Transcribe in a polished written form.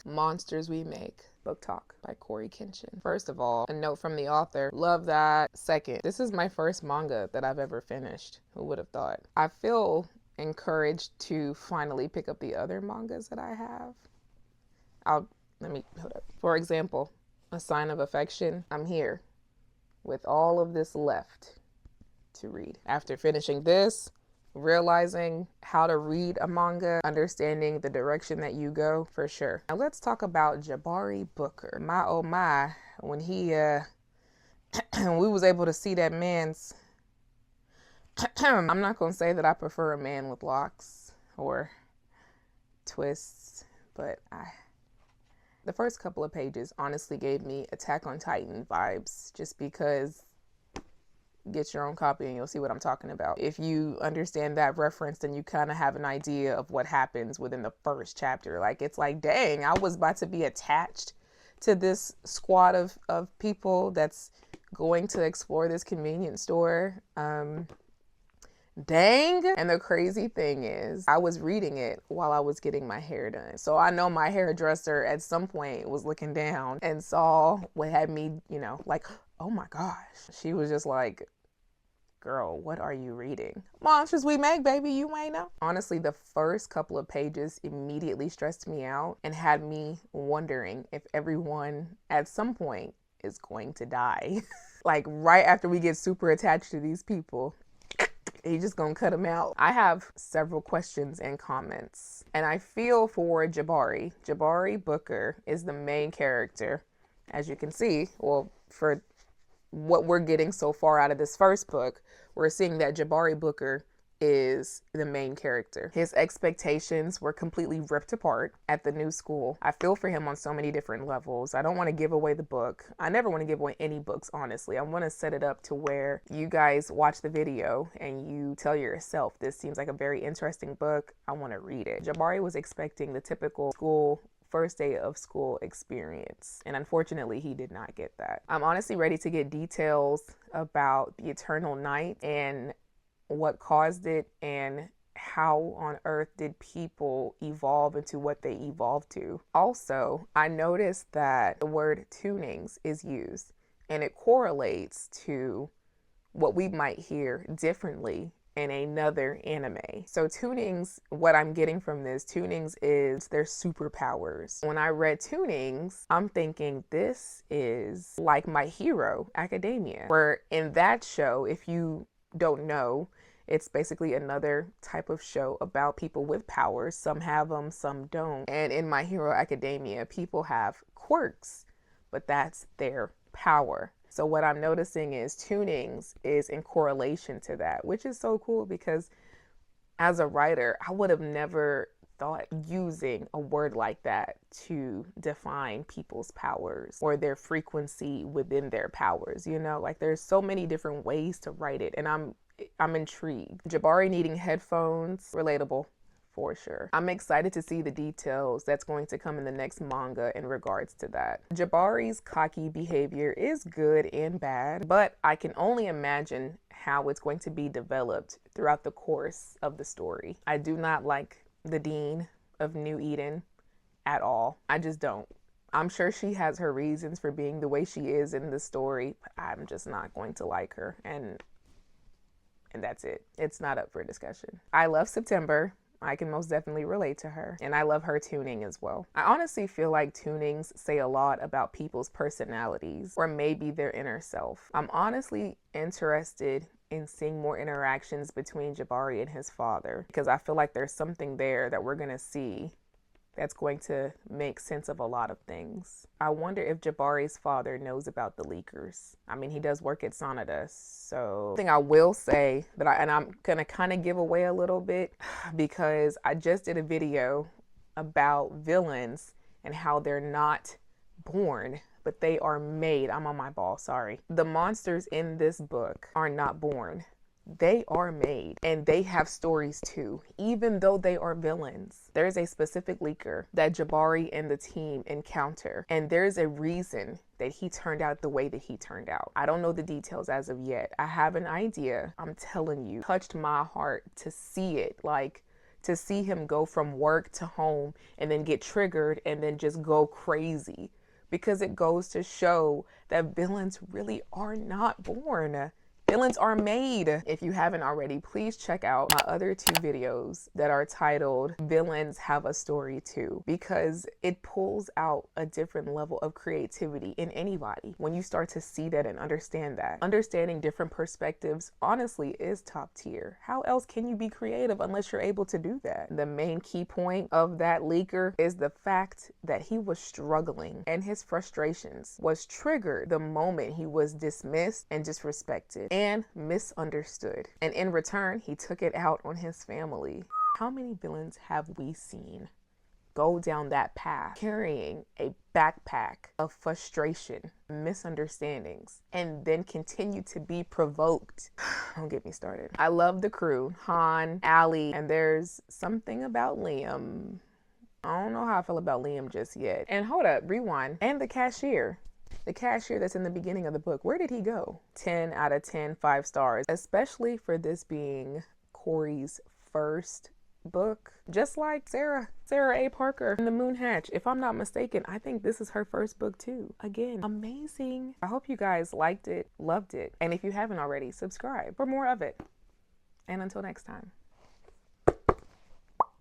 Monsters We Make. Book Talk by CoryxKenshin. First of all, a note from the author. Love that. Second, this is my first manga that I've ever finished. Who would have thought? I feel encouraged to finally pick up the other mangas that I have. Let me hold up. For example, A Sign of Affection. I'm here with all of this left to read. After finishing this, realizing how to read a manga, understanding the direction that you go, for sure. Now let's talk about Jabari Booker. My oh my, when he we was able to see that man's I'm not gonna say that I prefer a man with locks or twists, but the first couple of pages honestly gave me Attack on Titan vibes, just because get your own copy and you'll see what I'm talking about. If you understand that reference, then you kind of have an idea of what happens within the first chapter. Like, it's like, dang, I was about to be attached to this squad of people that's going to explore this convenience store. Dang. And the crazy thing is, I was reading it while I was getting my hair done. So I know my hairdresser at some point was looking down and saw what had me, like, oh my gosh. She was just like, girl, what are you reading? Monsters We Make, baby, you ain't know. Honestly, the first couple of pages immediately stressed me out and had me wondering if everyone at some point is going to die. Like, right after we get super attached to these people, you're just gonna cut them out. I have several questions and comments, and I feel for Jabari. Jabari Booker is the main character, as you can see. Well, for what we're getting so far out of this first book, we're seeing that Jabari Booker is the main character. His expectations were completely ripped apart at the new school. I feel for him on so many different levels. I don't want to give away the book. I never want to give away any books, honestly. I want to set it up to where you guys watch the video and you tell yourself, this seems like a very interesting book. I want to read it. Jabari was expecting the typical first day of school experience, and unfortunately he did not get that. I'm honestly ready to get details about the Eternal Night and what caused it, and how on earth did people evolve into what they evolved to. Also, I noticed that the word tunings is used, and it correlates to what we might hear differently in another anime. So tunings, what I'm getting from this, tunings is their superpowers. When I read tunings, I'm thinking this is like My Hero Academia, where in that show, if you don't know, it's basically another type of show about people with powers. Some have them, some don't. And in My Hero Academia, people have quirks, but that's their power. So what I'm noticing is tunings is in correlation to that, which is so cool, because as a writer, I would have never thought using a word like that to define people's powers or their frequency within their powers. Like, there's so many different ways to write it, and I'm intrigued. Jabari needing headphones, relatable for sure. I'm excited to see the details that's going to come in the next manga in regards to that. Jabari's cocky behavior is good and bad, but I can only imagine how it's going to be developed throughout the course of the story. I do not like the dean of New Edyn at all. I just don't. I'm sure she has her reasons for being the way she is in the story, but I'm just not going to like her. And that's it. It's not up for discussion. I love September. I can most definitely relate to her. And I love her tuning as well. I honestly feel like tunings say a lot about people's personalities, or maybe their inner self. I'm honestly interested in seeing more interactions between Jabari and his father, because I feel like there's something there that we're gonna see that's going to make sense of a lot of things. I wonder if Jabari's father knows about the leakers. I mean, he does work at Sonata, so I think I will say that I'm gonna kind of give away a little bit, because I just did a video about villains and how they're not born, but they are made. I'm on my ball, sorry. The monsters in this book are not born. They are made, and they have stories too, even though they are villains. There's a specific leaker that Jabari and the team encounter, and there's a reason that he turned out the way that he turned out. I don't know the details as of yet. I have an idea. I'm telling you, touched my heart to see it, like to see him go from work to home and then get triggered and then just go crazy, because it goes to show that villains really are not born. Villains are made. If you haven't already, please check out my other 2 videos that are titled Villains Have a Story Too, because it pulls out a different level of creativity in anybody when you start to see that and understand that. Understanding different perspectives honestly is top tier. How else can you be creative unless you're able to do that? The main key point of that leaker is the fact that he was struggling and his frustrations was triggered the moment he was dismissed and disrespected and misunderstood. And in return, he took it out on his family. How many villains have we seen go down that path, carrying a backpack of frustration, misunderstandings, and then continue to be provoked? Don't get me started. I love the crew, Han, Allie, and there's something about Liam. I don't know how I feel about Liam just yet. And hold up, rewind. And the cashier. The cashier that's in the beginning of the book, where did he go? 10 out of 10, 5 stars, especially for this being Cory's first book. Just like Sarah A. Parker in The Moon Hatch. If I'm not mistaken, I think this is her first book too. Again, amazing. I hope you guys liked it, loved it. And if you haven't already, subscribe for more of it. And until next time.